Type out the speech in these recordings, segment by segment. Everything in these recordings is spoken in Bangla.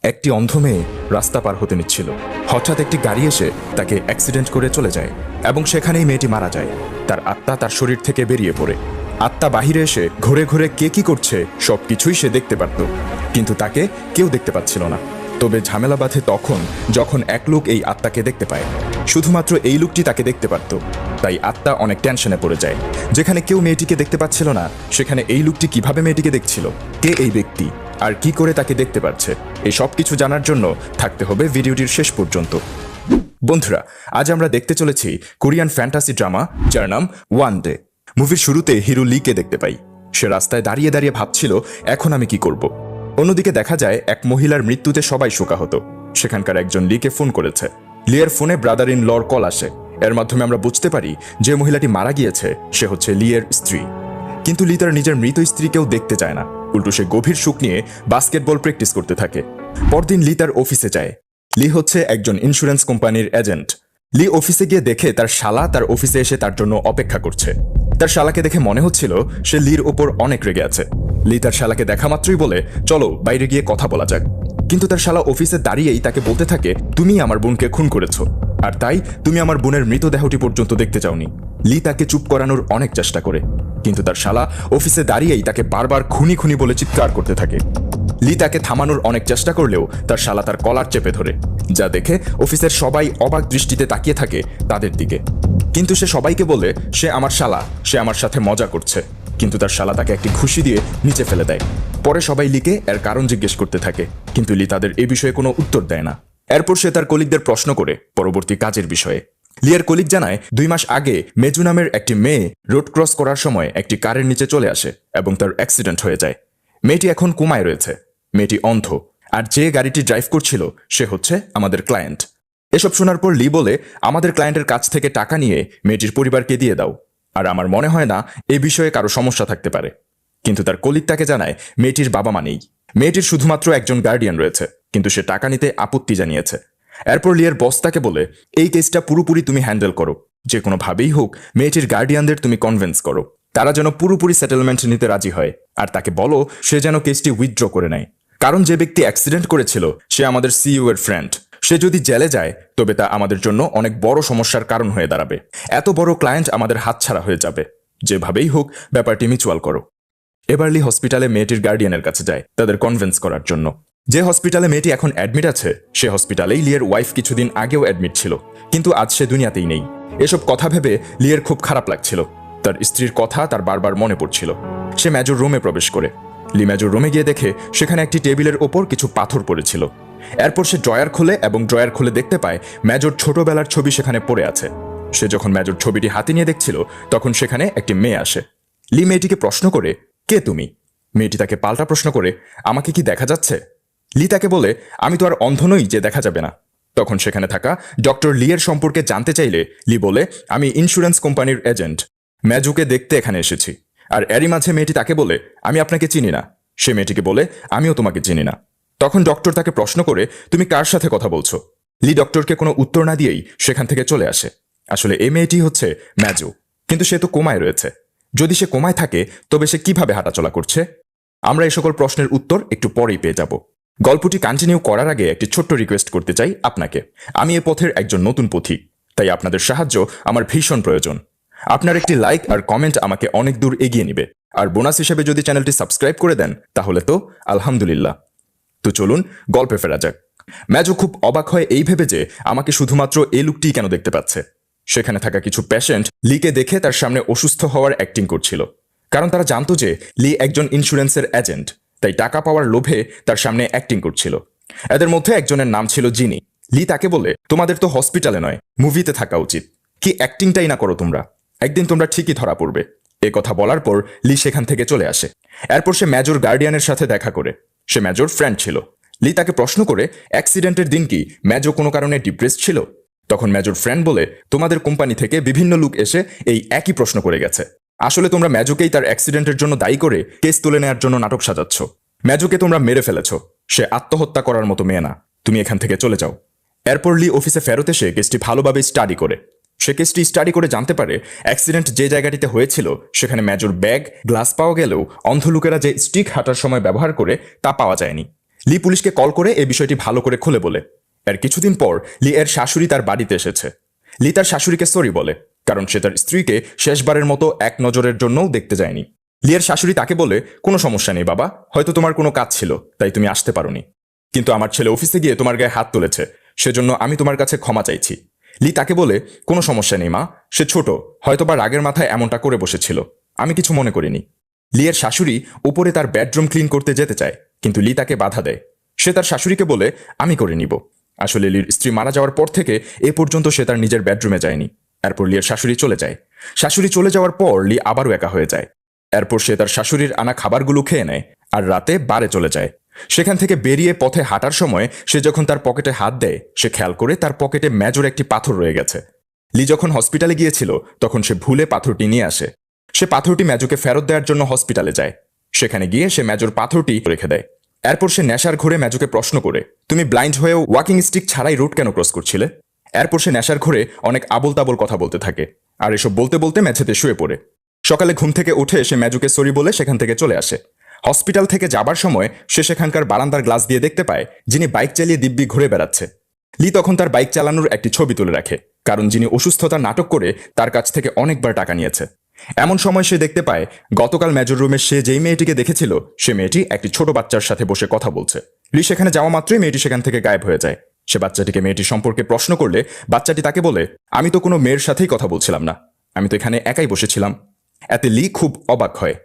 একটি অন্ধ মেয়ে রাস্তা পার হতে নিচ্ছিল। হঠাৎ একটি গাড়ি এসে তাকে অ্যাক্সিডেন্ট করে চলে যায় এবং সেখানেই মেয়েটি মারা যায়। তার আত্মা তার শরীর থেকে বেরিয়ে পড়ে। আত্মা বাহিরে এসে ঘুরে ঘুরে কে কি করছে সবকিছুই সে দেখতে পারত, কিন্তু তাকে কেউ দেখতে পাচ্ছিল না। তবে ঝামেলা বাঁধে তখন যখন এক লোক এই আত্মাকে দেখতে পায়। শুধুমাত্র এই লোকটি তাকে দেখতে পারত, তাই আত্মা অনেক টেনশনে পড়ে যায়। যেখানে কেউ মেয়েটিকে দেখতে পাচ্ছিল না, সেখানে এই লোকটি কিভাবে মেয়েটিকে দেখছিল, কে এই ব্যক্তি আর কি করে তাকে দেখতে পাচ্ছে, এই সব কিছু জানার জন্য থাকতে হবে ভিডিওটির শেষ পর্যন্ত। বন্ধুরা, আজ আমরা দেখতে চলেছি কোরিয়ান ফ্যান্টাসি ড্রামা যার নাম ওয়ান ডে। মুভির শুরুতে হিরো লিকে দেখতে পাই। সে রাস্তায় দাঁড়িয়ে দাঁড়িয়ে ভাবছিল এখন আমি কি করব। অন্যদিকে দেখা যায় এক মহিলার মৃত্যুতে সবাই শোকাহত। সেখানকার একজন লিকে ফোন করেছে। লিয়ের ফোনে ব্রাদার ইন লর কল আসে। এর মাধ্যমে আমরা বুঝতে পারি যে মহিলাটি মারা গিয়েছে সে হচ্ছে লিয়ের স্ত্রী। কিন্তু লি তার নিজের মৃত স্ত্রীকেও দেখতে চায় না, উল্টো সে গভীর শোক নিয়ে বাস্কেটবল প্র্যাকটিস করতে থাকে। পরদিন লি তার অফিসে যায়। লি হচ্ছে একজন ইন্স্যুরেন্স কোম্পানির এজেন্ট। লি অফিসে গিয়ে দেখে তার শালা তার অফিসে এসে তার জন্য অপেক্ষা করছে। তার শালাকে দেখে মনে হচ্ছিল সে লির ওপর অনেক রেগে আছে। লি তার শালাকে দেখা মাত্রই বলে, চলো বাইরে গিয়ে কথা বলা যাক। কিন্তু তার শালা অফিসে দাঁড়িয়েই তাকে বলতে থাকে, তুমি আমার বোনকে খুন করেছো, আর তাই তুমি আমার বোনের মৃতদেহটি পর্যন্ত দেখতে চাওনি। লি তাকে চুপ করানোর অনেক চেষ্টা করে, কিন্তু তার শালা অফিসে দাঁড়িয়েই তাকে বারবার খুনি খুনি বলে চিৎকার করতে থাকে। লি তাকে থামানোর অনেক চেষ্টা করলেও তার শালা তার কলার চেপে ধরে, যা দেখে অফিসের সবাই অবাক দৃষ্টিতে তাকিয়ে থাকে তাদের দিকে। কিন্তু সে সবাইকে বলে সে আমার শালা, সে আমার সাথে মজা করছে। কিন্তু তার শালা তাকে একটি ঘুষি দিয়ে নিচে ফেলে দেয়। পরে সবাই লিকে এর কারণ জিজ্ঞেস করতে থাকে, কিন্তু লি তাদের এ বিষয়ে কোনো উত্তর দেয় না। এরপর সে তার কলিগদের প্রশ্ন করে পরবর্তী কাজের বিষয়ে। লিয়ের কলিগ জানায় 2 মাস আগে মেজু নামের একটি মেয়ে রোড ক্রস করার সময় একটি কারের নিচে চলে আসে এবং তার অ্যাক্সিডেন্ট হয়ে যায়। মেয়েটি এখন কোমায় রয়েছে। মেয়েটি অন্ধ, আর যে গাড়িটি ড্রাইভ করছিল সে হচ্ছে আমাদের ক্লায়েন্ট। এসব শোনার পর লি বলে, আমাদের ক্লায়েন্টের কাছ থেকে টাকা নিয়ে মেয়েটির পরিবারকে দিয়ে দাও, আর আমার মনে হয় না এ বিষয়ে কারো সমস্যা থাকতে পারে। কিন্তু তার কলিগ তাকে জানায় মেয়েটির বাবা মা নেই। মেয়েটির শুধুমাত্র একজন গার্ডিয়ান রয়েছে, কিন্তু সে টাকা নিতে আপত্তি জানিয়েছে। এরপর লিয়ের বস তাকে বলে, এই কেসটা পুরোপুরি তুমি হ্যান্ডেল করো, যে কোনোভাবেই হোক মেয়েটির গার্ডিয়ানদের তুমি কনভিন্স করো, তারা যেন পুরোপুরি সেটেলমেন্ট নিতে রাজি হয়, আর তাকে বলো সে যেন কেসটি উইথড্র করে নেয়। কারণ যে ব্যক্তি অ্যাক্সিডেন্ট করেছিল সে আমাদের সিইও এর ফ্রেন্ড। সে যদি জেলে যায় তবে তা আমাদের জন্য অনেক বড় সমস্যার কারণ হয়ে দাঁড়াবে। এত বড় ক্লায়েন্ট আমাদের হাতছাড়া হয়ে যাবে। যেভাবেই হোক ব্যাপারটি মিউচুয়াল করো। এবার লি হসপিটালে মেয়েটির গার্ডিয়ানের কাছে যায় তাদের কনভিন্স করার জন্য। যে হসপিটালে মেয়েটি এখন অ্যাডমিট আছে সে হসপিটালেই লিয়ের ওয়াইফ কিছুদিন আগেও অ্যাডমিট ছিল, কিন্তু আজ সে দুনিয়াতেই নেই। এসব কথা ভেবে লিয়ের খুব খারাপ লাগছিল। তার স্ত্রীর কথা তার বারবার মনে পড়ছিল। সে মেজর রুমে প্রবেশ করে। লি মেজর রুমে গিয়ে দেখে সেখানে একটি টেবিলের ওপর কিছু পাথর পড়েছিল। এরপর সে ড্রয়ার খোলে এবং ড্রয়ার খুলে দেখতে পায় মেজর ছোটবেলার ছবি সেখানে পড়ে আছে। সে যখন মেজর ছবিটি হাতে নিয়ে দেখছিল তখন সেখানে একটি মেয়ে আসে। লি মেয়েটিকে প্রশ্ন করে, কে তুমি? মেয়েটি তাকে পাল্টা প্রশ্ন করে, আমাকে কি দেখা যাচ্ছে? লি তাকে বলে, আমি তো আর অন্ধ নই যে দেখা যাবে না। তখন সেখানে থাকা ডক্টর লিয়ের সম্পর্কে জানতে চাইলে লি বলে, আমি ইন্স্যুরেন্স কোম্পানির এজেন্ট, মেজুকে দেখতে এখানে এসেছি। আর এরই মাঝে মেয়েটি তাকে বলে, আমি আপনাকে চিনি না। সে মেয়েটিকে বলে, আমিও তোমাকে চিনি না। তখন ডক্টর তাকে প্রশ্ন করে, তুমি কার সাথে কথা বলছো? লি ডক্টরকে কোনো উত্তর না দিয়েই সেখান থেকে চলে আসে। আসলে এই মেয়েটি হচ্ছে ম্যাজু, কিন্তু সে তো কোমায় রয়েছে। যদি সে কোমায় থাকে তবে সে কিভাবে হাঁটাচলা করছে? আমরা এই সকল প্রশ্নের উত্তর একটু পরেই পেয়ে যাব। গল্পটি কন্টিনিউ করার আগে একটি ছোট্ট রিকোয়েস্ট করতে চাই আপনাকে। আমি এ পথের একজন নতুন পথিক, তাই আপনাদের সাহায্য আমার ভীষণ প্রয়োজন। আপনার একটি লাইক আর কমেন্ট আমাকে অনেক দূর এগিয়ে নিবে, আর বোনাস হিসেবে যদি চ্যানেলটি সাবস্ক্রাইব করে দেন তাহলে তো আলহামদুলিল্লাহ। তো চলুন গল্পে ফেরা যাক। ম্যাজো খুব অবাক হয় এই ভেবে যে আমাকে শুধুমাত্র এই লোকটিই কেন দেখতে পাচ্ছে। সেখানে থাকা কিছু পেশেন্ট লিকে দেখে তার সামনে অসুস্থ হওয়ার অ্যাক্টিং করছিল, কারণ তারা জানতো যে লি একজন ইন্স্যুরেন্সের এজেন্ট, তাই টাকা পাওয়ার লোভে তার সামনে অ্যাক্টিং করছিল। এদের মধ্যে একজনের নাম ছিল জিনি। লি তাকে বলে, তোমাদের তো হসপিটালে নয় মুভিতে থাকা উচিত, কি অ্যাক্টিংটাই না করো তোমরা, একদিন তোমরা ঠিকই ধরা পড়বে। এ কথা বলার পর লি সেখান থেকে চলে আসে। এরপর সে মেজর গার্ডিয়ানের সাথে দেখা করে। সে মেজর ফ্রেন্ড ছিল। লি তাকে প্রশ্ন করে, অ্যাক্সিডেন্টের দিন কি মেজো কোনো কারণে ডিপ্রেস ছিল? তখন মেজর ফ্রেন্ড বলে, তোমাদের কোম্পানি থেকে বিভিন্ন লোক এসে এই একই প্রশ্ন করে গেছে। আসলে তোমরা মেজোকেই তার অ্যাক্সিডেন্টের জন্য দায়ী করে কেস তুলে নেওয়ার জন্য নাটক সাজাচ্ছ। মেজোকে তোমরা মেরে ফেলেছ। সে আত্মহত্যা করার মতো মেয়ে না। তুমি এখান থেকে চলে যাও। এরপর লি অফিসে ফেরত এসে কেসটি ভালোভাবে স্টাডি করে। সে কেসটি স্টাডি করে জানতে পারে অ্যাক্সিডেন্ট যে জায়গাটিতে হয়েছিল সেখানে মেজর ব্যাগ গ্লাস পাওয়া গেলেও অন্ধ লোকেরা যে স্টিক হাঁটার সময় ব্যবহার করে তা পাওয়া যায়নি। লি পুলিশকে কল করে এই বিষয়টি ভালো করে খুলে বলে। এর কিছুদিন পর লি এর শাশুড়ি তার বাড়িতে এসেছে। লি তার শাশুড়িকে সরি বলে, কারণ সে তার স্ত্রীকে শেষবারের মতো এক নজরের জন্যও দেখতে যায়নি। লিয়ের শাশুড়ি তাকে বলে, কোনো সমস্যা নেই বাবা, হয়তো তোমার কোনো কাজ ছিল তাই তুমি আসতে পারোনি, কিন্তু আমার ছেলে অফিসে গিয়ে তোমার গায়ে হাত তুলেছে, সেজন্য আমি তোমার কাছে ক্ষমা চাইছি। লি তাকে বলে, কোনো সমস্যা নেই মা, সে ছোট, হয়তোবা রাগের মাথায় এমনটা করে বসেছিল, আমি কিছু মনে করিনি। লিয়ের শাশুড়ি উপরে তার বেডরুম ক্লিন করতে যেতে চায়, কিন্তু লি তাকে বাধা দেয়। সে তার শাশুড়িকে বলে, আমি করে নিব। আসলে লির স্ত্রী মারা যাওয়ার পর থেকে এ পর্যন্ত সে তার নিজের বেডরুমে যায়নি। এরপর লিয়ের শাশুড়ি চলে যায়। শাশুড়ি চলে যাওয়ার পর লি আবারও একা হয়ে যায়। এরপর সে তার শাশুড়ির আনা খাবারগুলো খেয়ে নেয় আর রাতে বারে চলে যায়। সেখান থেকে বেরিয়ে পথে হাঁটার সময় সে যখন তার পকেটে হাত দেয়, সে খেয়াল করে তার পকেটে মেজর একটি পাথর রয়ে গেছে। লি যখন হসপিটালে গিয়েছিল তখন সে ভুলে পাথরটি নিয়ে আসে। সে পাথরটি মেজোকে ফেরত দেওয়ার জন্য হসপিটালে যায়। সেখানে গিয়ে সে মেজর পাথরটি রেখে দেয়। এরপর সে নেশার ঘোরে মেজোকে প্রশ্ন করে, তুমি ব্লাইন্ড হয়েও ওয়াকিং স্টিক ছাড়াই রোড কেন ক্রস করছিলে? এরপর সে নেশার ঘোরে অনেক আবোল তাবোল কথা বলতে থাকে, আর এসব বলতে বলতে মেঝেতে শুয়ে পড়ে। সকালে ঘুম থেকে উঠে সে মেজোকে সরি বলে সেখান থেকে চলে আসে। হসপিটাল থেকে যাবার সময় সে সেখানকার বারান্দার গ্লাস দিয়ে দেখতে পায় যিনি বাইক চালিয়ে দিব্যি ঘুরে বেড়াচ্ছে। লি তখন তার বাইক চালানোর একটি ছবি তুলে রাখে, কারণ যিনি অসুস্থতার নাটক করে তার কাছ থেকে অনেকবার টাকা নিয়েছে। এমন সময় সে দেখতে পায় গতকাল মেজর রুমে সে যেই মেয়েটিকে দেখেছিল সে মেয়েটি একটি ছোট বাচ্চার সাথে বসে কথা বলছে। লি সেখানে যাওয়া মাত্রই মেয়েটি সেখান থেকে গায়েব হয়ে যায়। সে বাচ্চাটিকে মেয়েটি সম্পর্কে প্রশ্ন করলে বাচ্চাটি তাকে বলে, আমি তো কোনো মেয়ের সাথেই কথা বলছিলাম না, আমি তো এখানে একাই বসেছিলাম। এতে লি খুব অবাক হয়।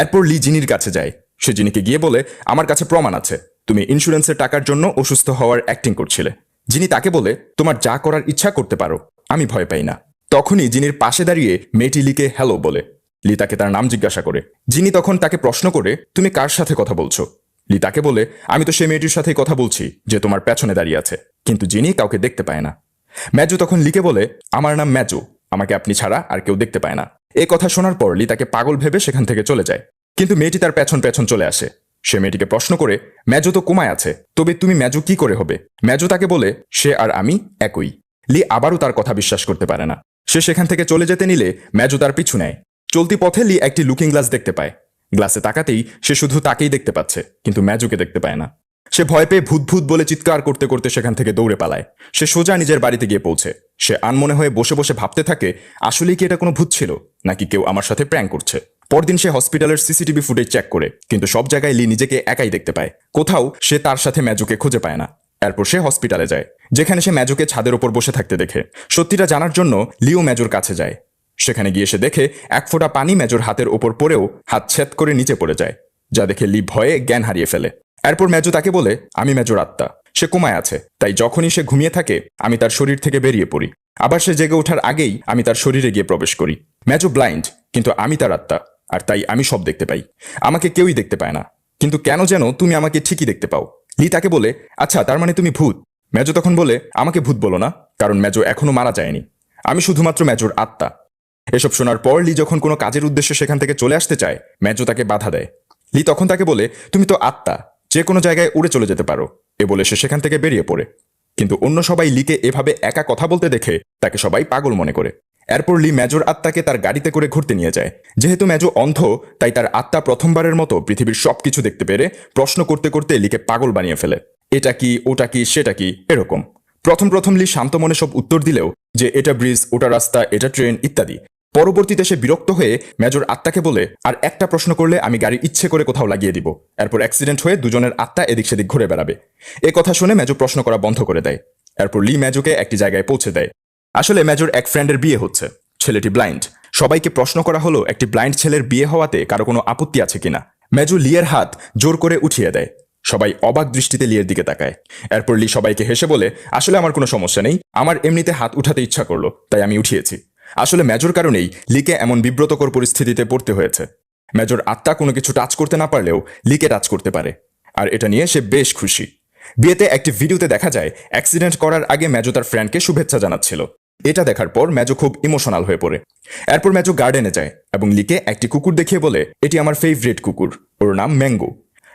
এরপর লি জিনির কাছে যায়। সে জিনিকে গিয়ে বলে, আমার কাছে প্রমাণ আছে, তুমি ইন্স্যুরেন্সের টাকার জন্য অসুস্থ হওয়ার অ্যাক্টিং করছিলে। জিনি তাকে বলে, তোমার যা করার ইচ্ছা করতে পারো, আমি ভয় পাই না। তখনই জিনির পাশে দাঁড়িয়ে মেয়েটি লিকে হ্যালো বলে। লি তাকে তার নাম জিজ্ঞাসা করে। জিনি তখন তাকে প্রশ্ন করে, তুমি কার সাথে কথা বলছো? লি তাকে বলে, আমি তো সেই মেয়েটির সাথেই কথা বলছি যে তোমার পেছনে দাঁড়িয়ে আছে, কিন্তু জিনি কাউকে দেখতে পায় না। ম্যাজু তখন লিকে বলে, আমার নাম ম্যাজু, আমাকে আপনি ছাড়া আর কেউ দেখতে পায় না। এ কথা শোনার পর লি তাকে পাগল ভেবে সেখান থেকে চলে যায়, কিন্তু মেয়েটি তার পেছন পেছন চলে আসে। সে মেয়েটিকে প্রশ্ন করে, ম্যাজু তো কোমায় আছে, তবে তুমি ম্যাজু কি করে হবে? ম্যাজু তাকে বলে, সে আর আমি একই। লি আবারও তার কথা বিশ্বাস করতে পারে না। সে সেখান থেকে চলে যেতে নিলে ম্যাজু তার পিছু নেয়। চলতি পথে লি একটি লুকিং গ্লাস দেখতে পায়। গ্লাসে তাকাতেই সে শুধু তাকেই দেখতে পাচ্ছে, কিন্তু ম্যাজুকে দেখতে পায় না। সে ভয় পেয়ে ভূত ভূত বলে চিৎকার করতে করতে সেখান থেকে দৌড়ে পালায়। সে সোজা নিজের বাড়িতে গিয়ে পৌঁছে। সে আনমনে হয়ে বসে বসে ভাবতে থাকে, আসলেই কি এটা কোনো ভূত ছিল, নাকি কেউ আমার সাথে প্র্যাঙ্ক করছে। পরদিন সে হসপিটালের সিসিটিভি ফুটেজ চেক করে, কিন্তু সব জায়গায় লি নিজেকে একাই দেখতে পায়। কোথাও সে তার সাথে ম্যাজুকে খুঁজে পায় না। এরপর সে হসপিটালে যায়, যেখানে সে ম্যাজুকে ছাদের ওপর বসে থাকতে দেখে। সত্যিটা জানার জন্য লিও ম্যাজুর কাছে যায়। সেখানে গিয়ে সে দেখে এক ফোঁটা পানি ম্যাজুর হাতের ওপর পড়েও হাত ছেদ করে নিচে পড়ে যায়, যা দেখে লি ভয়ে জ্ঞান হারিয়ে ফেলে। এরপর ম্যাজু তাকে বলে, আমি ম্যাজুর আত্মা, সে কোমায় আছে, তাই যখনই সে ঘুমিয়ে থাকে আমি তার শরীর থেকে বেরিয়ে পড়ি, আবার সে জেগে ওঠার আগেই আমি তার শরীরে গিয়ে প্রবেশ করি। ম্যাজু ব্লাইন্ড, কিন্তু আমি তার আত্মা, আর তাই আমি সব দেখতে পাই। আমাকে কেউই দেখতে পায় না, কিন্তু কেন যেন তুমি আমাকে ঠিকই দেখতে পাও। লি তাকে বলে, আচ্ছা তার মানে তুমি ভূত? ম্যাজু তখন বলে, আমাকে ভূত বলো না, কারণ ম্যাজু এখনো মারা যায়নি, আমি শুধুমাত্র ম্যাজুর আত্মা। এসব শোনার পর লি যখন কোনো কাজের উদ্দেশ্যে সেখান থেকে চলে আসতে চায়, ম্যাজু তাকে বাধা দেয়। লি তখন তাকে বলে, তুমি তো আত্মা, যে কোনো জায়গায় উড়ে চলে যেতে পারো। এ বলে সে সেখান থেকে বেরিয়ে পড়ে। কিন্তু অন্য সবাই লিকে এভাবে একা কথা বলতে দেখে তাকে সবাই পাগল মনে করে। এরপর লি ম্যাজুর আত্মাকে তার গাড়িতে করে ঘুরতে নিয়ে যায়। যেহেতু ম্যাজু অন্ধ, তাই তার আত্মা প্রথমবারের মতো পৃথিবীর সবকিছু দেখতে পেরে প্রশ্ন করতে করতে লিকে পাগল বানিয়ে ফেলে। এটা কি, ওটা কি, সেটা কি, এরকম। প্রথম লি শান্ত মনে সব উত্তর দিলেও, যে এটা ব্রিজ, ওটা রাস্তা, এটা ট্রেন ইত্যাদি। পরবর্তীতে সে বিরক্ত হয়ে মেজর আত্মাকে বলে, আর একটা প্রশ্ন করলে আমি গাড়ি ইচ্ছে করে কোথাও লাগিয়ে দিব, এরপর অ্যাক্সিডেন্ট হয়ে দুজনের আত্মা এদিক সেদিক ঘুরে বেড়াবে। এ কথা শুনে মেজো প্রশ্ন করা বন্ধ করে দেয়। এরপর লি মেজোকে একটি জায়গায় পৌঁছে দেয়। আসলে মেজর এক ফ্রেন্ডের বিয়ে হচ্ছে, ছেলেটি ব্লাইন্ড। সবাইকে প্রশ্ন করা হলো একটি ব্লাইন্ড ছেলের বিয়ে হওয়াতে কারো কোনো আপত্তি আছে কিনা। মেজো লিয়ের হাত জোর করে উঠিয়ে দেয়। সবাই অবাক দৃষ্টিতে লিয়ের দিকে তাকায়। এরপর লি সবাইকে হেসে বলে, আসলে আমার কোনো সমস্যা নেই, আমার এমনিতে হাত উঠাতে ইচ্ছা করলো তাই আমি উঠিয়েছি। আসলে মেজর কারণেই লিকে এমন বিব্রতকর পরিস্থিতিতে পড়তে হয়েছে। মেজর আত্মা কোনো কিছু টাচ করতে না পারলেও লিকে টাচ করতে পারে, আর এটা নিয়ে সে বেশ খুশি। বিয়েতে একটি ভিডিওতে দেখা যায় অ্যাক্সিডেন্ট করার আগে মেজো তার ফ্রেন্ডকে শুভেচ্ছা জানাচ্ছিল। এটা দেখার পর মেজো খুব ইমোশনাল হয়ে পড়ে। এরপর মেজো গার্ডেনে যায় এবং লিকে একটি কুকুর দেখিয়ে বলে, এটি আমার ফেভারিট কুকুর, ওর নাম ম্যাঙ্গো।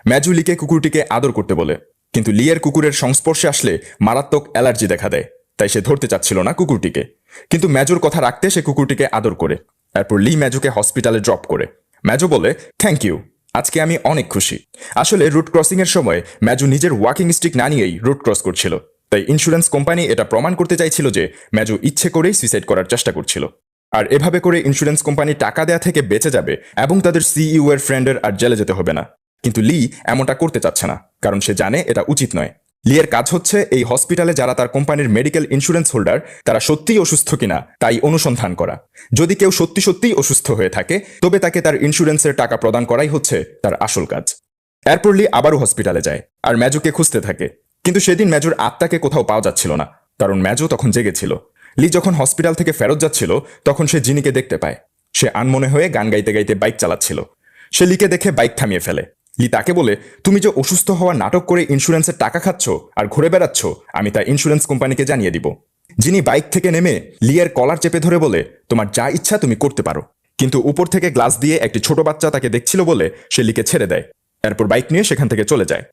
মেজো লিকে কুকুরটিকে আদর করতে বলে, কিন্তু লিয়ের কুকুরের সংস্পর্শে আসলে মারাত্মক অ্যালার্জি দেখা দেয়, তাই সে ধরতে চাচ্ছিল না কুকুরটিকে। কিন্তু মেজোর কথা রাখতে সে কুকুরটিকে আদর করে। এরপর লি মেজোকে হসপিটালে ড্রপ করে। মেজো বলে, থ্যাংক ইউ, আজকে আমি অনেক খুশি। আসলে রুট ক্রসিং এর সময় ম্যাজু নিজের ওয়াকিং স্টিক না নিয়েই রুট ক্রস করছিল, তাই ইন্স্যুরেন্স কোম্পানি এটা প্রমাণ করতে চাইছিল যে ম্যাজু ইচ্ছে করেই সুইসাইড করার চেষ্টা করছিল। আর এভাবে করে ইন্স্যুরেন্স কোম্পানি টাকা দেয়া থেকে বেঁচে যাবে এবং তাদের সিইও এর ফ্রেন্ডের আর জেলে যেতে হবে না। কিন্তু লি এমনটা করতে চাচ্ছে না, কারণ সে জানে এটা উচিত নয়। লি এর কাজ হচ্ছে এই হসপিটালে যারা তার কোম্পানির মেডিকেল ইন্স্যুরেন্স হোল্ডার তারা সত্যিই অসুস্থ কিনা তাই অনুসন্ধান করা। যদি কেউ সত্যি সত্যিই অসুস্থ হয়ে থাকে তবে তাকে তার ইন্স্যুরেন্সের টাকা প্রদান করাই হচ্ছে তার আসল কাজ। এরপর লি আবারও হসপিটালে যায় আর ম্যাজুকে খুঁজতে থাকে, কিন্তু সেদিন ম্যাজুর আত্মাকে কোথাও পাওয়া যাচ্ছিল না, কারণ ম্যাজু তখন জেগেছিল। লি যখন হসপিটাল থেকে ফেরত যাচ্ছিল তখন সে জিনিকে দেখতে পায়। সে আনমনে হয়ে গান গাইতে গাইতে বাইক চালাচ্ছিল। সে লিকে দেখে বাইক থামিয়ে ফেলে। লি তাকে বলে, তুমি যে অসুস্থ হওয়ার নাটক করে ইন্স্যুরেন্সের টাকা খাচ্ছ আর ঘুরে বেড়াচ্ছ, আমি তা ইন্স্যুরেন্স কোম্পানিকে জানিয়ে দিব। যিনি বাইক থেকে নেমে লিয়ের কলার চেপে ধরে বলে, তোমার যা ইচ্ছা তুমি করতে পারো। কিন্তু উপর থেকে গ্লাস দিয়ে একটি ছোট বাচ্চা তাকে দেখছিল বলে সে লিকে ছেড়ে দেয়। এরপর বাইক নিয়ে সেখান থেকে চলে যায়।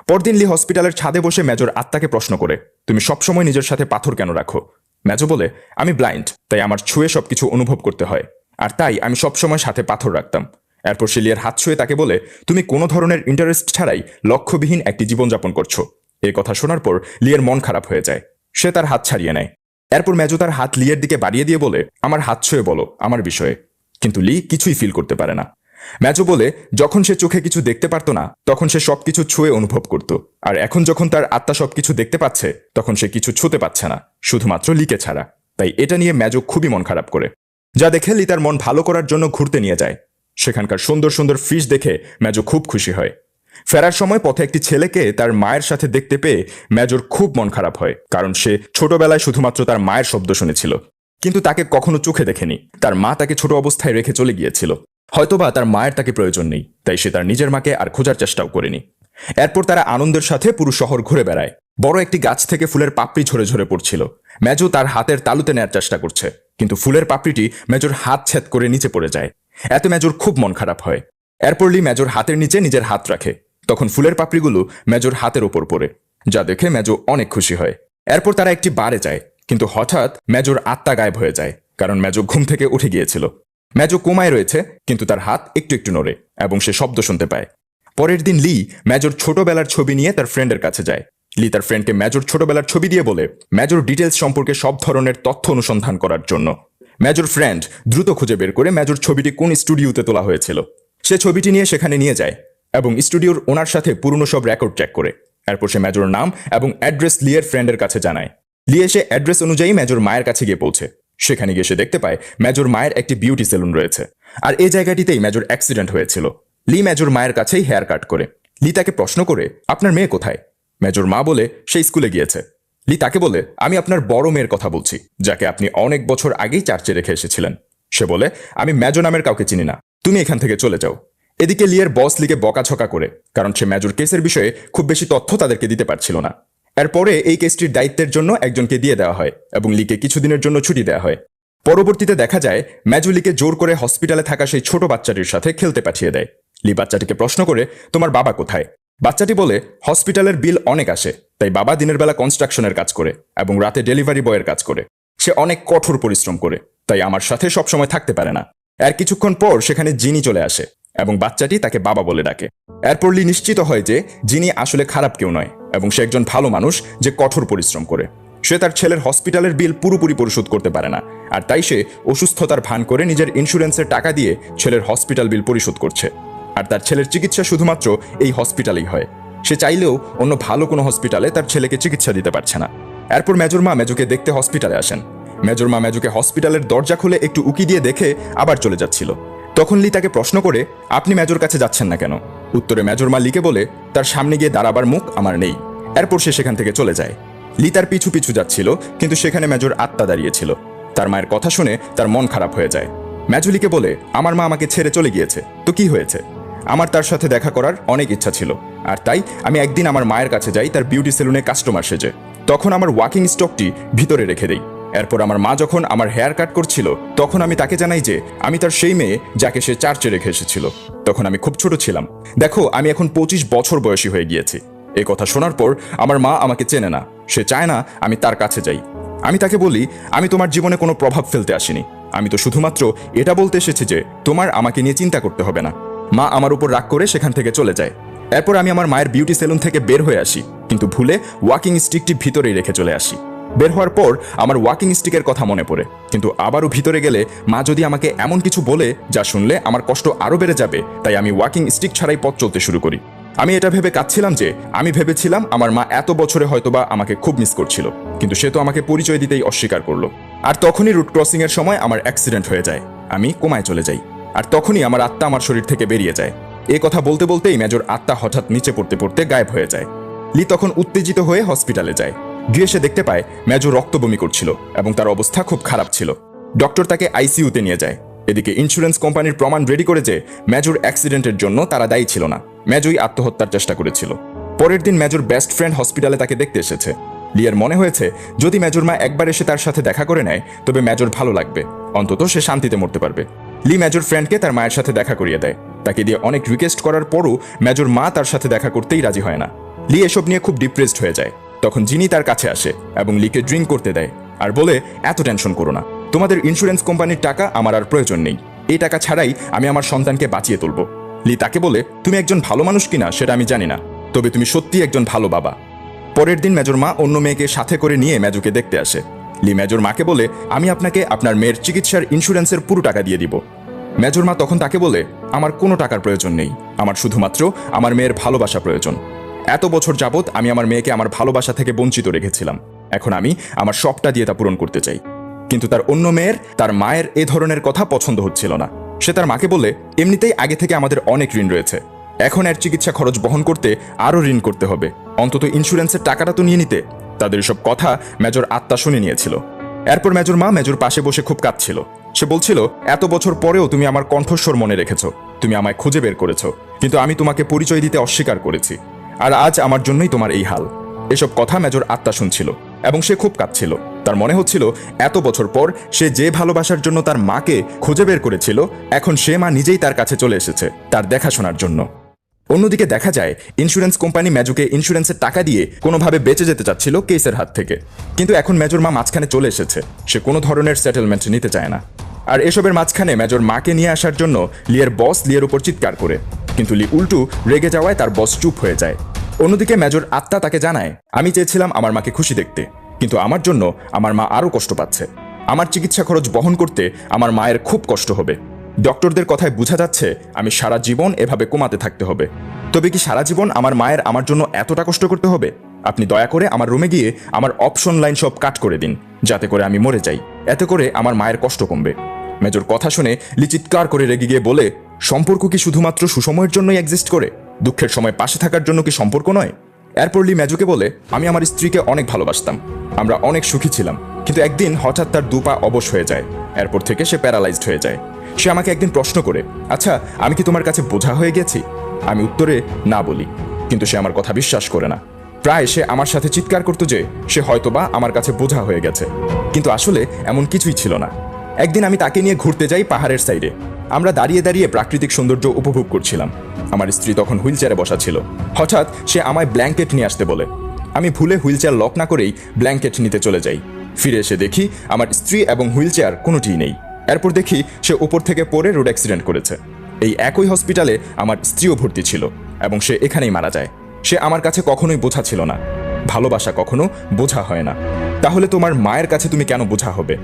পরদিন লি হসপিটালের ছাদে বসে মেজর আত্মাকে প্রশ্ন করে, তুমি সবসময় নিজের সাথে পাথর কেন রাখো? মেজো বলে, আমি ব্লাইন্ড, তাই আমার ছুঁয়ে সবকিছু অনুভব করতে হয়, আর তাই আমি সবসময় সাথে পাথর রাখতাম। এরপর সে লিয়ের হাত ছুঁয়ে তাকে বলে, তুমি কোনো ধরনের ইন্টারেস্ট ছাড়াই লক্ষ্যবিহীন একটি জীবনযাপন করছো। এই কথা শোনার পর লিয়ের মন খারাপ হয়ে যায়। সে তার হাত ছাড়িয়ে নেয়। এরপর মেজো তার হাত লিয়ের দিকে বাড়িয়ে দিয়ে বলে, আমার হাত ছুঁয়ে বলো আমার বিষয়ে। কিন্তু লি কিছুই ফিল করতে পারে না। ম্যাজো বলে, যখন সে চোখে কিছু দেখতে পারতো না তখন সে সবকিছু ছুঁয়ে অনুভব করত, আর এখন যখন তার আত্মা সবকিছু দেখতে পাচ্ছে তখন সে কিছু ছুঁতে পাচ্ছে না, শুধুমাত্র লিকে ছাড়া। তাই এটা নিয়ে ম্যাজো খুবই মন খারাপ করে। যা দেখে লি তার মন ভালো করার জন্য ঘুরতে নিয়ে যায়। সেখানকার সুন্দর সুন্দর ফিশ দেখে ম্যাজো খুব খুশি হয়। ফেরার সময় পথে একটি ছেলেকে তার মায়ের সাথে দেখতে পেয়ে ম্যাজোর খুব মন খারাপ হয়, কারণ সে ছোটবেলায় শুধুমাত্র তার মায়ের শব্দ শুনেছিল, কিন্তু তাকে কখনো চোখে দেখেনি। তার মা তাকে ছোট অবস্থায় রেখে চলে গিয়েছিল। হয়তোবা তার মায়ের তাকে প্রয়োজন নেই, তাই সে তার নিজের মাকে আর খোঁজার চেষ্টাও করেনি। এরপর তারা আনন্দের সাথে পুরো শহর ঘুরে বেড়ায়। বড় একটি গাছ থেকে ফুলের পাপড়ি ঝরে ঝরে পড়ছিল। ম্যাজো তার হাতের তালুতে নেয়ার চেষ্টা করছে, কিন্তু ফুলের পাপড়িটি মেজর হাত ছেদ করে নিচে পড়ে যায়। এতে মেজর খুব মন খারাপ হয়। এরপর লি মেজর হাতের নিচে নিজের হাত রাখে, তখন ফুলের পাপড়িগুলো মেজর হাতের ওপর পড়ে, যা দেখে মেজো অনেক খুশি হয়। এরপর তারা একটি বারে যায়, কিন্তু হঠাৎ মেজর আত্মা গায়েব হয়ে যায়, কারণ মেজো ঘুম থেকে উঠে গিয়েছিল। মেজো কোমায় রয়েছে, কিন্তু তার হাত একটু একটু নড়ে এবং সে শব্দ শুনতে পায়। পরের দিন লি মেজর ছোটবেলার ছবি নিয়ে তার ফ্রেন্ডের কাছে যায়। লি তার ফ্রেন্ডকে মেজর ছোটবেলার ছবি দিয়ে বলে মেজর ডিটেলস সম্পর্কে সব ধরনের তথ্য অনুসন্ধান করার জন্য। মেজর ফ্রেন্ড দ্রুত খুঁজে বের করে মেজর ছবিটি কোন স্টুডিওতে তোলা হয়েছিল। সে ছবিটি নিয়ে সেখানে নিয়ে যায় এবং স্টুডিওর ওনার সাথে পুরনো সব রেকর্ড চেক করে। এরপর সে মেজর নাম এবং অ্যাড্রেস লিয়ের ফ্রেন্ডের কাছে জানায়। লি এসে অ্যাড্রেস অনুযায়ী মেজর মায়ের কাছে গিয়ে পৌঁছে। সেখানে গিয়ে সে দেখতে পায় মেজর মায়ের একটি বিউটি সেলুন রয়েছে, আর এই জায়গাটিতেই মেজর অ্যাক্সিডেন্ট হয়েছিল। লি মেজর মায়ের কাছেই হেয়ার কাট করে। লি তাকে প্রশ্ন করে, আপনার মেয়ে কোথায়? মেজর মা বলে, সে স্কুলে গিয়েছে। লি তাকে বলে, আমি আপনার বড় মেয়ের কথা বলছি, যাকে আপনি অনেক বছর আগেই চার্চে রেখে এসেছিলেন। সে বলে, আমি মেজর নামের কাউকে চিনি না, তুমি এখান থেকে চলে যাও। এদিকে লিয়ের বস লিকে বকাঝকা করে, কারণ সে মেজর কেসের বিষয়ে খুব বেশি তথ্য তাদেরকে দিতে পারছিল না। এরপরে এই কেসটির দায়িত্বের জন্য একজনকে দিয়ে দেওয়া হয় এবং লিকে কিছুদিনের জন্য ছুটি দেওয়া হয়। পরবর্তীতে দেখা যায় মেজো লিকে জোর করে হসপিটালে থাকা সেই ছোট বাচ্চাটির সাথে খেলতে পাঠিয়ে দেয়। লি বাচ্চাটিকে প্রশ্ন করে, তোমার বাবা কোথায়? বাচ্চাটি বলে, হসপিটালের বিল অনেক আসে, তাই বাবা দিনের বেলা কনস্ট্রাকশনের কাজ করে এবং রাতে ডেলিভারি বয়ের কাজ করে। সে অনেক কঠোর পরিশ্রম করে, তাই আমার সাথে সবসময় থাকতে পারে না। এর কিছুক্ষণ পর সেখানে জিনি চলে আসে এবং বাচ্চাটি তাকে বাবা বলে ডাকে। এরপর লি নিশ্চিত হয় যে জিনি আসলে খারাপ কেউ নয় এবং সে একজন ভালো মানুষ যে কঠোর পরিশ্রম করে। সে তার ছেলের হসপিটালের বিল পুরোপুরি পরিশোধ করতে পারে না, আর তাই সে অসুস্থতার ভান করে নিজের ইন্স্যুরেন্সের টাকা দিয়ে ছেলের হসপিটাল বিল পরিশোধ করছে। আর তার ছেলের চিকিৎসা শুধুমাত্র এই হসপিটালেই হয়। সে চাইলেও অন্য ভালো কোনো হসপিটালে তার ছেলেকে চিকিৎসা দিতে পারছে না। এরপর মেজর মা মেজোকে দেখতে হসপিটালে আসেন। মেজর মা মেজোকে হসপিটালের দরজা খুলে একটু উকি দিয়ে দেখে আবার চলে যাচ্ছিল। তখন লি তাকে প্রশ্ন করে, আপনি মেজর কাছে যাচ্ছেন না কেন? উত্তরে মেজর মা লিকে বলে, তার সামনে গিয়ে দাঁড়াবার মুখ আমার নেই। এরপর সে সেখান থেকে চলে যায়। লি তার পিছু পিছু যাচ্ছিল, কিন্তু সেখানে মেজর আত্মা দাঁড়িয়েছিল। তার মায়ের কথা শুনে তার মন খারাপ হয়ে যায়। মেজো লিকে বলে, আমার মা আমাকে ছেড়ে চলে গিয়েছে, তো কি হয়েছে? আমার তার সাথে দেখা করার অনেক ইচ্ছা ছিল, আর তাই আমি একদিন আমার মায়ের কাছে যাই তার বিউটি সেলুনে কাস্টমার সেজে। তখন আমার ওয়াকিং স্টকটি ভিতরে রেখে দেই। এরপর আমার মা যখন আমার হেয়ার কাট করছিল তখন আমি তাকে জানাই যে আমি তার সেই মেয়ে যাকে সে চার্চে রেখে এসেছিল। তখন আমি খুব ছোট ছিলাম। দেখো, আমি এখন 25 বছর বয়সী হয়ে গিয়েছি। এই কথা শোনার পর আমার মা আমাকে চেনে না, সে চায় না আমি তার কাছে যাই। আমি তাকে বলি, আমি তোমার জীবনে কোনো প্রভাব ফেলতে আসিনি, আমি তো শুধুমাত্র এটা বলতে এসেছি যে তোমার আমাকে নিয়ে চিন্তা করতে হবে না। মা আমার উপর রাগ করে সেখান থেকে চলে যায়। এরপর আমি আমার মায়ের বিউটি সেলুন থেকে বের হয়ে আসি, কিন্তু ভুলে ওয়াকিং স্টিকটি ভিতরেই রেখে চলে আসি। বের হওয়ার পর আমার ওয়াকিং স্টিকের কথা মনে পড়ে, কিন্তু আবারও ভিতরে গেলে মা যদি আমাকে এমন কিছু বলে যা শুনলে আমার কষ্ট আরও বেড়ে যাবে, তাই আমি ওয়াকিং স্টিক ছাড়াই পথ চলতে শুরু করি। আমি এটা ভেবে কাঁদছিলাম যে আমি ভেবেছিলাম আমার মা এত বছরে হয়তোবা আমাকে খুব মিস করছিল, কিন্তু সে তো আমাকে পরিচয় দিতেই অস্বীকার করলো। আর তখনই রুট ক্রসিং এর সময় আমার অ্যাক্সিডেন্ট হয়ে যায়, আমি কোমায় চলে যাই। আর তখনই আমার আত্মা আমার শরীর থেকে বেরিয়ে যায়। এই কথা বলতে বলতেই মেজর আত্মা হঠাৎ নিচে পড়তে পড়তে গায়েব হয়ে যায়। লি তখন উত্তেজিত হয়ে হসপিটালে যায়। গিয়ে সে দেখতে পায় মেজর রক্ত বমি করছিল এবং তার অবস্থা খুব খারাপ ছিল। ডক্টর তাকে আইসিইউতে নিয়ে যায়। এদিকে ইন্স্যুরেন্স কোম্পানির প্রমাণ রেডি করে যে মেজর অ্যাক্সিডেন্টের জন্য তারা দায়ী ছিল না, মেজই আত্মহত্যার চেষ্টা করেছিল। পরের দিন মেজর বেস্ট ফ্রেন্ড হসপিটালে তাকে দেখতে এসেছে। লিয়ের মনে হয়েছে যদি মেজর মা একবার এসে তার সাথে দেখা করে নেয় তবে মেজর ভালো লাগবে, অন্তত সে শান্তিতে মরতে পারবে। লি মেজর ফ্রেন্ডকে তার মায়ের সাথে দেখা করিয়ে দেয়। তাকে দিয়ে অনেক রিকোয়েস্ট করার পরও মেজর মা তার সাথে দেখা করতেই রাজি হয় না। লি এসব নিয়ে খুব ডিপ্রেসড হয়ে যায়। তখন জিনি তার কাছে আসে এবং লিকে ড্রিঙ্ক করতে দেয় আর বলে, এত টেনশন করো না, তোমাদের ইন্স্যুরেন্স কোম্পানির টাকা আমার আর প্রয়োজন নেই, এই টাকা ছাড়াই আমি আমার সন্তানকে বাঁচিয়ে তুলব। লি তাকে বলে, তুমি একজন ভালো মানুষ কিনা সেটা আমি জানি না, তবে তুমি সত্যিই একজন ভালো বাবা। পরের দিন মেজর মা অন্য মেয়েকে সাথে করে নিয়ে মেজোকে দেখতে আসে। লি মেজর মাকে বলে, আমি আপনাকে আপনার মেয়ের চিকিৎসার ইন্স্যুরেন্সের পুরো টাকা দিয়ে দিব। মেজর মা তখন তাকে বলে, আমার কোনো টাকার প্রয়োজন নেই, আমার শুধুমাত্র আমার মেয়ের ভালোবাসা প্রয়োজন। এত বছর যাবৎ আমি আমার মেয়েকে আমার ভালোবাসা থেকে বঞ্চিত রেখেছিলাম, এখন আমি আমার সবটা দিয়ে তা পূরণ করতে চাই। কিন্তু তার অন্য মেয়ের তার মায়ের এ ধরনের কথা পছন্দ হচ্ছিল না। সে তার মাকে বলে, এমনিতেই আগে থেকে আমাদের অনেক ঋণ রয়েছে, এখন এর চিকিৎসা খরচ বহন করতে আরও ঋণ করতে হবে, অন্তত ইন্স্যুরেন্সের টাকাটা তো নিয়ে নিতে। তাদের সব কথা মেজর আত্মা শুনে নিয়েছিল। এরপর মেজর মা মেজর পাশে বসে খুব কাঁদছিল। সে বলছিল, এত বছর পরেও তুমি আমার কণ্ঠস্বর মনে রেখেছ, তুমি আমায় খুঁজে বের করেছ, কিন্তু আমি তোমাকে পরিচয় দিতে অস্বীকার করেছি, আর আজ আমার জন্যই তোমার এই হাল। এসব কথা মেজর আত্মা শুনছিল এবং সে খুব কাঁদছিল। তার মনে হচ্ছিল এত বছর পর সে যে ভালোবাসার জন্য তার মাকে খুঁজে বের করেছিল, এখন সে মা নিজেই তার কাছে চলে এসেছে তার দেখাশোনার জন্য। অন্যদিকে দেখা যায় ইন্স্যুরেন্স কোম্পানি মেজোকে ইন্স্যুরেন্সের টাকা দিয়ে কোনোভাবে বেঁচে যেতে চাচ্ছিল কেসের হাত থেকে, কিন্তু এখন মেজর মা মাঝখানে চলে এসেছে। সে কোনো ধরনের সেটেলমেন্ট নিতে চায় না। আর এসবের মাঝখানে মেজর মাকে নিয়ে আসার জন্য লিয়ের বস লিয়ের উপর চিৎকার করে, কিন্তু লি উল্টু রেগে যাওয়ায় তার বস চুপ হয়ে যায়। অন্যদিকে মেজর আত্মা তাকে জানায়, আমি চেয়েছিলাম আমার মাকে খুশি দেখতে, কিন্তু আমার জন্য আমার মা আরও কষ্ট পাচ্ছে। আমার চিকিৎসা খরচ বহন করতে আমার মায়ের খুব কষ্ট হবে। ডক্টরদের কথায় বোঝা যাচ্ছে আমি সারা জীবন এভাবে কমাতে থাকতে হবে। তবে কি সারা জীবন আমার মায়ের আমার জন্য এতটা কষ্ট করতে হবে? আপনি দয়া করে আমার রুমে গিয়ে আমার অপশন লাইন সব কাট করে দিন, যাতে করে আমি মরে যাই, এতে করে আমার মায়ের কষ্ট কমবে। মেজর কথা শুনে লি চিৎকার করে রেগে গিয়ে বলে, সম্পর্ক কি শুধুমাত্র সুসময়ের জন্যই এক্সিস্ট করে? দুঃখের সময় পাশে থাকার জন্য কি সম্পর্ক নয়? এরপর লি মেজোকে বলে, আমি আমার স্ত্রীকে অনেক ভালোবাসতাম, আমরা অনেক সুখী ছিলাম, কিন্তু একদিন হঠাৎ তার দুপা অবশ হয়ে যায়। এরপর থেকে সে প্যারালাইজড হয়ে যায়। সে আমাকে একদিন প্রশ্ন করে, আচ্ছা আমি কি তোমার কাছে বোঝা হয়ে গেছি? আমি উত্তরে না বলি, কিন্তু সে আমার কথা বিশ্বাস করে না। প্রায় সে আমার সাথে চিৎকার করতো যে সে হয়তোবা আমার কাছে বোঝা হয়ে গেছে, কিন্তু আসলে এমন কিছুই ছিল না। একদিন আমি তাকে নিয়ে ঘুরতে যাই পাহাড়ের সাইডে। আমরা দাঁড়িয়ে দাঁড়িয়ে প্রাকৃতিক সৌন্দর্য উপভোগ করছিলাম। আমার স্ত্রী তখন হুইলচেয়ারে বসা ছিল। হঠাৎ সে আমায় ব্ল্যাঙ্কেট নিয়ে আসতে বলে। আমি ভুলে হুইলচেয়ার লক না করেই ব্ল্যাঙ্কেট নিতে চলে যাই। ফিরে এসে দেখি আমার স্ত্রী এবং হুইলচেয়ার কোনোটিই নেই। এরপর দেখি সে উপর থেকে পড়ে রোড অ্যাক্সিডেন্ট করেছে। এই একই হসপিটালে আমার স্ত্রীও ভর্তি ছিল এবং সে এখানেই মারা যায়। সে আমার কাছে কখনোই বোঝা ছিল না। ভালোবাসা কখনো বোঝা হয় না। তাহলে তোমার মায়ের কাছে তুমি কেন বোঝা হবে?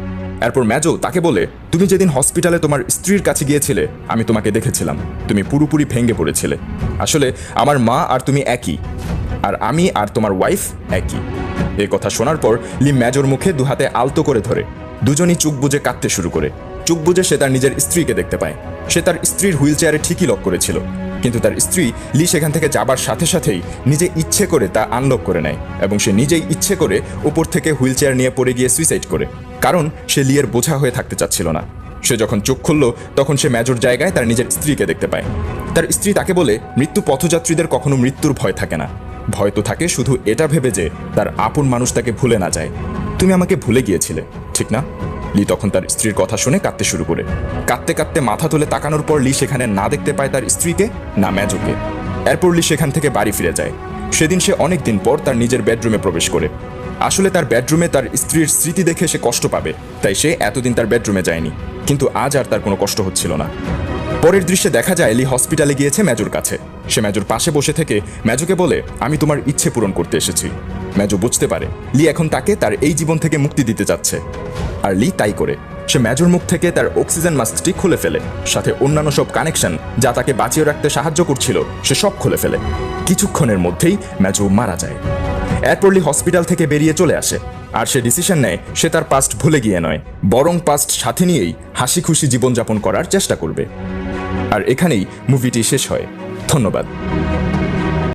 এরপর মেজো তাকে বলে, তুমি যেদিন হসপিটালে তোমার স্ত্রীর কাছে গিয়েছিলে আমি তোমাকে দেখেছিলাম, তুমি পুরোপুরি ভেঙে পড়েছিলে। আসলে আমার মা আর তুমি একই, আর আমি আর তোমার ওয়াইফ একই। এই কথা শোনার পর লি মেজোর মুখে দুহাতে আলতো করে ধরে। দুজনই চোখ বুজে কাঁদতে শুরু করে। চোখ বুজে সে তার নিজের স্ত্রীকে দেখতে পায়। সে তার স্ত্রীর হুইলচেয়ারে ঠিকই লক করেছিল, কিন্তু তার স্ত্রী লি সেখান থেকে যাবার সাথে সাথেই নিজে ইচ্ছে করে তা আনলক করে নেয় এবং সে নিজেই ইচ্ছে করে উপর থেকে হুইলচেয়ার নিয়ে পড়ে গিয়ে সুইসাইড করে, কারণ সে লিয়ের বোঝা হয়ে থাকতে চাচ্ছিল না। সে যখন চোখ খুলল তখন সে মেজর জায়গায় তার নিজের স্ত্রীকে দেখতে পায়। তার স্ত্রী তাকে বলে, মৃত্যু পথযাত্রীদের কখনো মৃত্যুর ভয় থাকে না, ভয় তো থাকে শুধু এটা ভেবে যে তার আপন মানুষ তাকে ভুলে না যায়। তুমি আমাকে ভুলে গিয়েছিলে, ঠিক না? লি তখন তার স্ত্রীর কথা শুনে কাঁদতে শুরু করে। কাঁদতে কাঁদতে মাথা তুলে তাকানোর পর লি সেখানে না দেখতে পায় তার স্ত্রীকে, না মেজোকে। এরপর লি সেখান থেকে বাড়ি ফিরে যায়। সেদিন সে অনেক দিন পর তার নিজের বেডরুমে প্রবেশ করে। আসলে তার বেডরুমে তার স্ত্রীর স্মৃতি দেখে সে কষ্ট পাবে, তাই সে এতদিন তার বেডরুমে যায়নি, কিন্তু আজ আর তার কোনো কষ্ট হচ্ছিল না। পরের দৃশ্যে দেখা যায় লি হসপিটালে গিয়েছে ম্যাজোর কাছে। সে ম্যাজোর পাশে বসে থেকে ম্যাজোকে বলে, আমি তোমার ইচ্ছে পূরণ করতে এসেছি। ম্যাজো বুঝতে পারে লি এখন তাকে তার এই জীবন থেকে মুক্তি দিতে চাচ্ছে, আর লি তাই করে। সে ম্যাজোর মুখ থেকে তার অক্সিজেন মাস্কটি খুলে ফেলে, সাথে অন্যান্য সব কানেকশন যা তাকে বাঁচিয়ে রাখতে সাহায্য করছিল সে সব খুলে ফেলে। কিছুক্ষণের মধ্যেই ম্যাজো মারা যায়। এরপর লি হসপিটাল থেকে বেরিয়ে চলে আসে, আর সে ডিসিশন নেয় সে তার পাস্ট ভুলে গিয়ে নয়, বরং পাস্ট সাথে নিয়েই হাসি খুশি জীবনযাপন করার চেষ্টা করবে। আর এখানেই মুভিটি শেষ হয়। ধন্যবাদ।